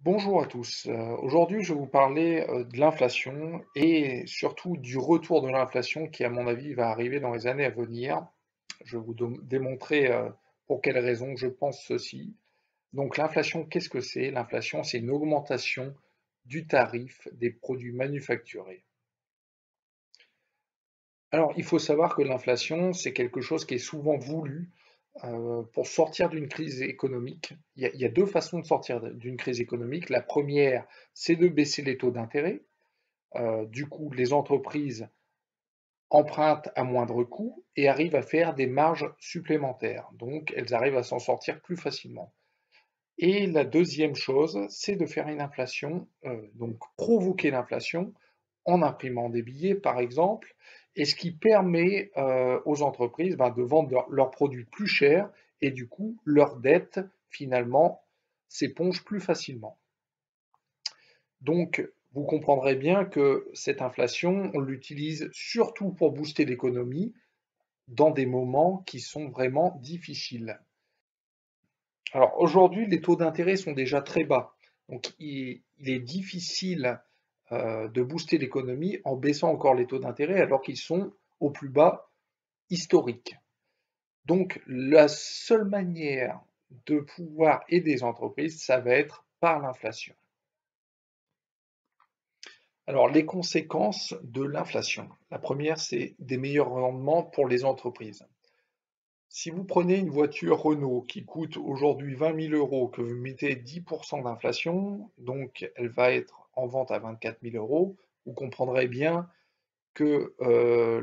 Bonjour à tous. Aujourd'hui, je vais vous parler de l'inflation et surtout du retour de l'inflation qui, à mon avis, va arriver dans les années à venir. Je vais vous démontrer pour quelles raisons je pense ceci. Donc, l'inflation, qu'est-ce que c'est? L'inflation, c'est une augmentation du tarif des produits manufacturés. Alors, il faut savoir que l'inflation, c'est quelque chose qui est souvent voulu pour sortir d'une crise économique. Il y a deux façons de sortir d'une crise économique. La première, c'est de baisser les taux d'intérêt. Du coup, les entreprises empruntent à moindre coût et arrivent à faire des marges supplémentaires. Donc, elles arrivent à s'en sortir plus facilement. Et la deuxième chose, c'est de faire une inflation, donc provoquer l'inflation en imprimant des billets, par exemple, et ce qui permet aux entreprises de vendre leurs produits plus chers et du coup, leur dette, finalement, s'éponge plus facilement. Donc, vous comprendrez bien que cette inflation, on l'utilise surtout pour booster l'économie dans des moments qui sont vraiment difficiles. Alors aujourd'hui, les taux d'intérêt sont déjà très bas. Donc il est difficile de booster l'économie en baissant encore les taux d'intérêt alors qu'ils sont au plus bas historique. Donc la seule manière de pouvoir aider les entreprises, ça va être par l'inflation. Alors, les conséquences de l'inflation. La première, c'est des meilleurs rendements pour les entreprises. Si vous prenez une voiture Renault qui coûte aujourd'hui 20 000 euros, que vous mettez 10% d'inflation, donc elle va être en vente à 24 000 euros, vous comprendrez bien que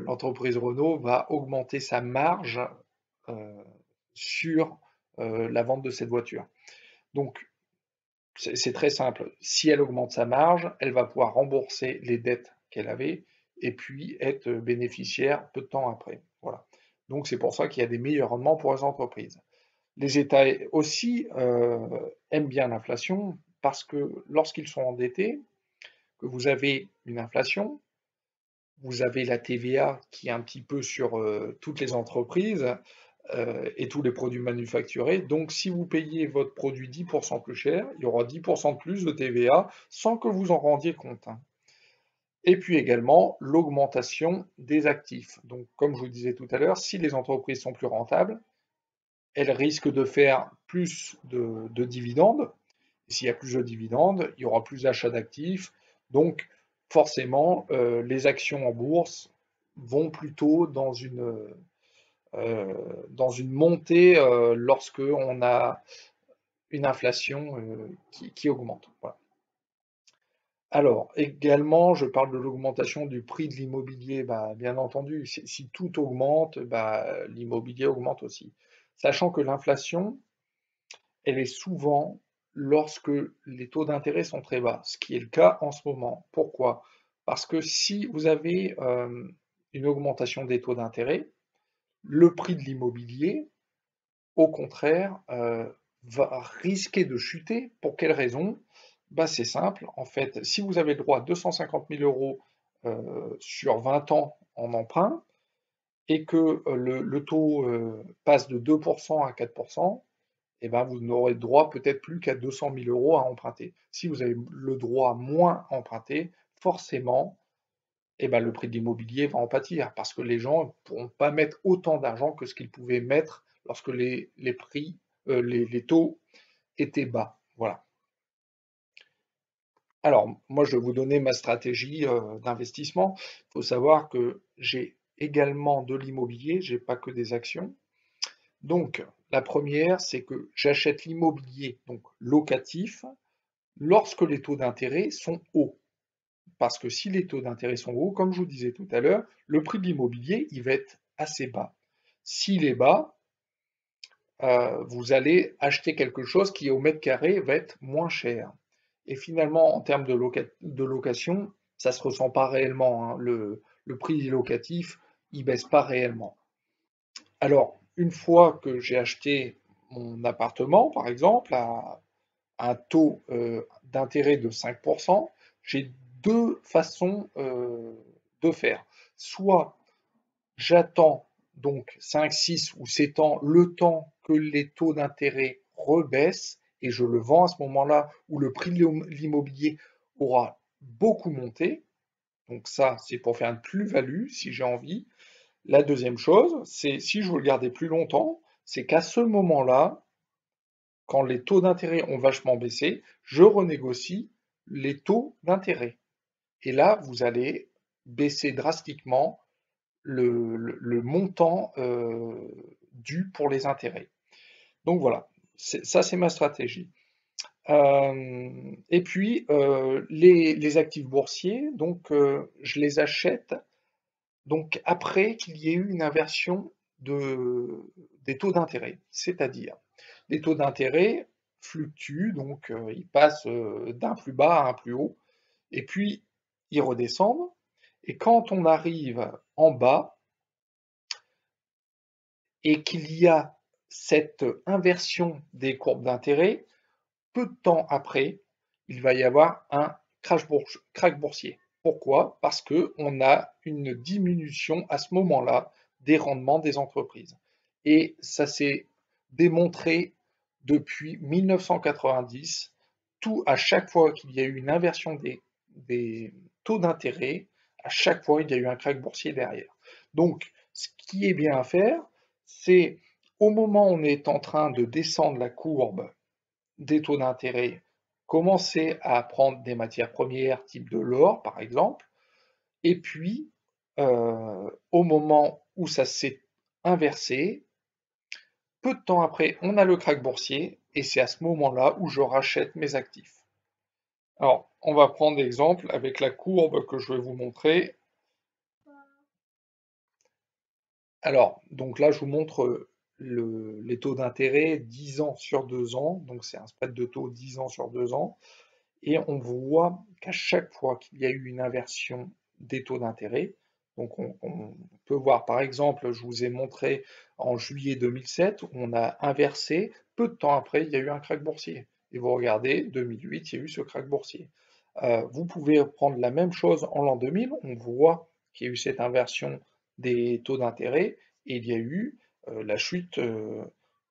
l'entreprise Renault va augmenter sa marge euh, sur la vente de cette voiture. Donc, c'est très simple. Si elle augmente sa marge, elle va pouvoir rembourser les dettes qu'elle avait et puis être bénéficiaire peu de temps après. Voilà. Donc c'est pour ça qu'il y a des meilleurs rendements pour les entreprises. Les États aussi aiment bien l'inflation parce que lorsqu'ils sont endettés, que vous avez une inflation, vous avez la TVA qui est un petit peu sur toutes les entreprises, et tous les produits manufacturés. Donc, si vous payez votre produit 10% plus cher, il y aura 10% de plus de TVA sans que vous en rendiez compte, hein. Et puis également l'augmentation des actifs. Donc, comme je vous disais tout à l'heure, si les entreprises sont plus rentables, elles risquent de faire plus de dividendes. Et s'il y a plus de dividendes, il y aura plus d'achat d'actifs. Donc, forcément, les actions en bourse vont plutôt dans une montée lorsque on a une inflation qui augmente. Voilà. Alors, également, je parle de l'augmentation du prix de l'immobilier. Bien entendu, si tout augmente, l'immobilier augmente aussi. Sachant que l'inflation, elle est souvent lorsque les taux d'intérêt sont très bas, ce qui est le cas en ce moment. Pourquoi? Parce que si vous avez une augmentation des taux d'intérêt, le prix de l'immobilier au contraire, va risquer de chuter. Pour quelle raison? C'est simple, en fait, si vous avez le droit à 250 000 euros sur 20 ans en emprunt et que le taux passe de 2% à 4%, eh ben, vous n'aurez le droit peut-être plus qu'à 200 000 euros à emprunter. Si vous avez le droit moins à emprunter, forcément, eh ben, le prix de l'immobilier va en pâtir parce que les gens ne pourront pas mettre autant d'argent que ce qu'ils pouvaient mettre lorsque les prix, les taux étaient bas. Voilà. Alors, moi, je vais vous donner ma stratégie d'investissement. Il faut savoir que j'ai également de l'immobilier, j'ai pas que des actions. Donc, la première, c'est que j'achète l'immobilier, donc locatif, lorsque les taux d'intérêt sont hauts. Parce que si les taux d'intérêt sont hauts, comme je vous disais tout à l'heure, le prix de l'immobilier, il va être assez bas. S'il est bas, vous allez acheter quelque chose qui au mètre carré va être moins cher. Et finalement, en termes de location, ça ne se ressent pas réellement, hein. Le prix locatif, il baisse pas réellement. Alors, une fois que j'ai acheté mon appartement, par exemple, à un taux d'intérêt de 5%, j'ai deux façons de faire. Soit j'attends donc 5, 6 ou 7 ans, le temps que les taux d'intérêt rebaissent, et je le vends à ce moment-là où le prix de l'immobilier aura beaucoup monté. Donc ça, c'est pour faire une plus-value si j'ai envie. La deuxième chose, c'est si je veux le garder plus longtemps, c'est qu'à ce moment-là, quand les taux d'intérêt ont vachement baissé, je renégocie les taux d'intérêt. Et là, vous allez baisser drastiquement le montant dû pour les intérêts. Donc voilà, ça c'est ma stratégie. Et puis les actifs boursiers, donc je les achète donc après qu'il y ait eu une inversion des taux d'intérêt, c'est-à-dire les taux d'intérêt fluctuent, donc ils passent d'un plus bas à un plus haut, et puis ils redescendent, et quand on arrive en bas et qu'il y a cette inversion des courbes d'intérêt, peu de temps après, il va y avoir un crack boursier. Pourquoi? Parce qu'on a une diminution à ce moment-là des rendements des entreprises. Et ça s'est démontré depuis 1990, à chaque fois qu'il y a eu une inversion des taux d'intérêt, à chaque fois il y a eu un crack boursier derrière. Donc, ce qui est bien à faire, c'est au moment où on est en train de descendre la courbe des taux d'intérêt, commencer à prendre des matières premières type de l'or par exemple, et puis au moment où ça s'est inversé, peu de temps après, on a le crack boursier, et c'est à ce moment-là où je rachète mes actifs. Alors, on va prendre l'exemple avec la courbe que je vais vous montrer. Alors, donc là, je vous montre les taux d'intérêt 10 ans sur 2 ans, donc c'est un spread de taux 10 ans sur 2 ans. Et on voit qu'à chaque fois qu'il y a eu une inversion des taux d'intérêt, donc on peut voir par exemple, je vous ai montré en juillet 2007, on a inversé, peu de temps après, il y a eu un crack boursier. Et vous regardez, 2008, il y a eu ce crack boursier. Vous pouvez prendre la même chose en l'an 2000, on voit qu'il y a eu cette inversion des taux d'intérêt, et il y a eu la chute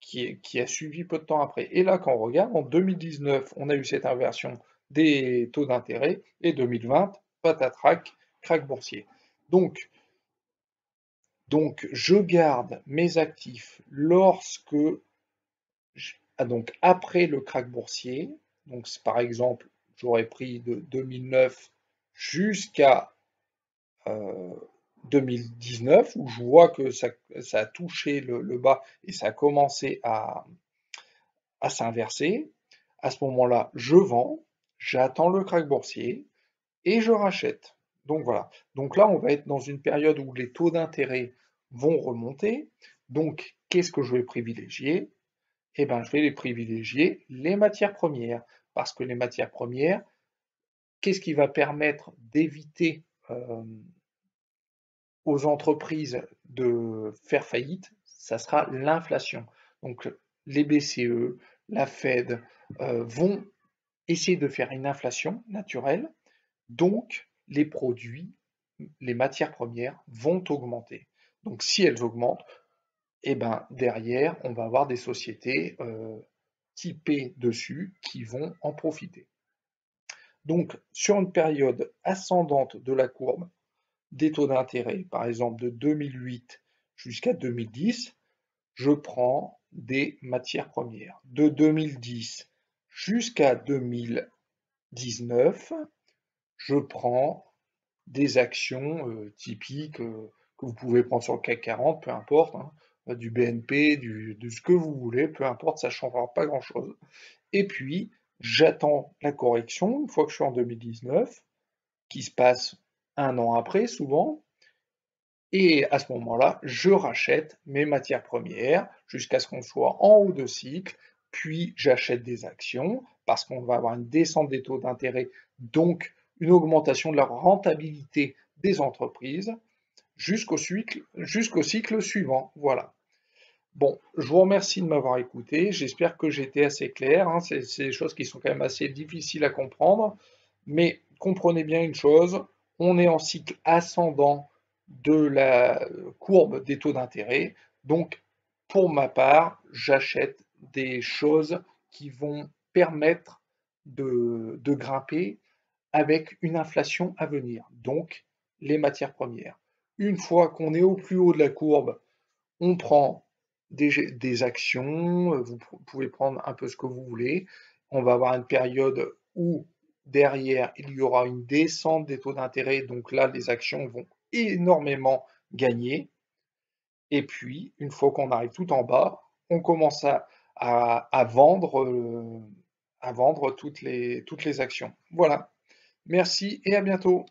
qui a suivi peu de temps après. Et là, quand on regarde, en 2019, on a eu cette inversion des taux d'intérêt, et 2020, patatrac, crack boursier. Donc, je garde mes actifs donc après le crack boursier, donc par exemple, j'aurais pris de 2009 jusqu'à 2019, où je vois que ça a touché le bas et ça a commencé à s'inverser. À ce moment-là, je vends, j'attends le crack boursier, et je rachète. Donc voilà. Donc là, on va être dans une période où les taux d'intérêt vont remonter. Donc, qu'est-ce que je vais privilégier? Eh bien, je vais les privilégier les matières premières. Parce que les matières premières, qu'est-ce qui va permettre d'éviter aux entreprises de faire faillite? Ça sera l'inflation. Donc, les BCE, la Fed vont essayer de faire une inflation naturelle. Donc, les produits, les matières premières vont augmenter. Donc, si elles augmentent, eh ben, derrière, on va avoir des sociétés typées dessus qui vont en profiter. Donc, sur une période ascendante de la courbe des taux d'intérêt, par exemple de 2008 jusqu'à 2010, je prends des matières premières. De 2010 jusqu'à 2019, je prends des actions typiques que vous pouvez prendre sur le CAC 40, peu importe, hein, du BNP, de ce que vous voulez, peu importe, ça ne changera pas grand-chose. Et puis, j'attends la correction, une fois que je suis en 2019, qui se passe un an après souvent, et à ce moment-là, je rachète mes matières premières jusqu'à ce qu'on soit en haut de cycle, puis j'achète des actions parce qu'on va avoir une descente des taux d'intérêt, donc une augmentation de la rentabilité des entreprises jusqu'au cycle suivant. Voilà. Bon, je vous remercie de m'avoir écouté. J'espère que j'ai été assez clair, hein. C'est des choses qui sont quand même assez difficiles à comprendre. Mais comprenez bien une chose, on est en cycle ascendant de la courbe des taux d'intérêt. Donc, pour ma part, j'achète des choses qui vont permettre de grimper avec une inflation à venir, donc les matières premières. Une fois qu'on est au plus haut de la courbe, on prend des actions, vous pouvez prendre un peu ce que vous voulez. On va avoir une période où derrière, il y aura une descente des taux d'intérêt, donc là, les actions vont énormément gagner. Et puis, une fois qu'on arrive tout en bas, on commence à vendre toutes les actions. Voilà. Merci et à bientôt.